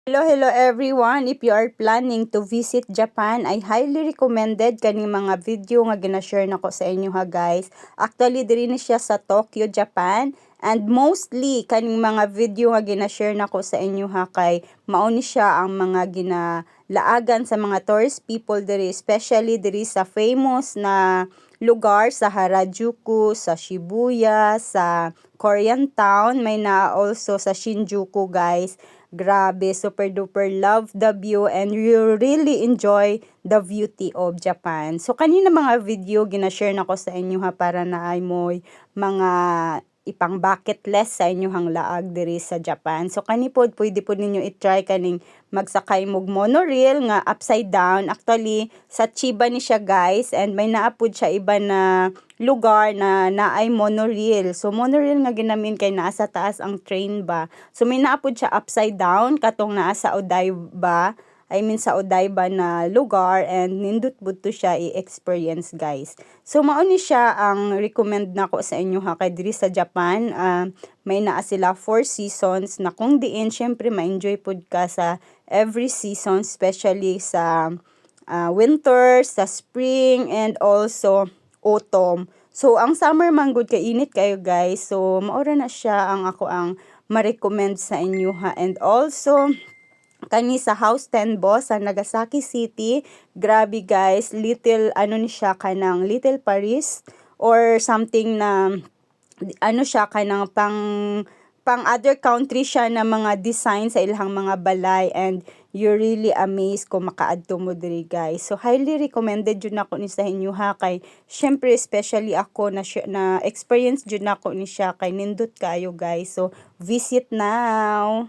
Hello everyone. If you are planning to visit Japan, I highly recommended kaning mga video nga gina-share nako sa inyo ha guys. Actually diri ni siya sa Tokyo, Japan. And mostly kaning mga video nga gina-share nako sa inyo ha kay mao ni siya ang mga ginalaagan sa mga tourist people diri, especially diri sa famous na lugar sa Harajuku, sa Shibuya, sa Korean Town, may na also sa Shinjuku guys. Grabe, super duper love the view and you really enjoy the beauty of Japan. So kanina mga video gina-share nako sa inyo ha para na ay mo'y mga ipang bucket list sa inyohang laag diri sa Japan. So kani pod pwede po ninyo i-try kaning magsakay mog monorail nga upside down. Actually sa Chiba ni siya guys, and may naapod siya iba na lugar na naay monorail. So monorail nga ginamin kay naa sa taas ang train ba. So may naapod siya upside down katong naa sa Odaiba. Sa Odaiba na lugar, and nindot budto siya i-experience guys. So mao ni siya ang recommend nako sa inyo ha kay diri sa Japan. May naa sila 4 seasons na kung diin syempre ma-enjoy pud ka sa every season, especially sa winter, sa spring, and also autumn. So ang summer man gud kay init kayo guys. So maura na siya ang ako ang ma-recommend sa inyo ha. And also kani sa House Tenbo sa Nagasaki City, grabe guys, little ni siya kanang Little Paris or something na siya kanang pang other country siya na mga design sa ilang mga balay, and you're really amazed kung makaadto mo diri guys. So highly recommended jud nako ni sa inyo ha kay syempre especially ako na experience jud nako ni siya kay nindot kayo guys. So visit now.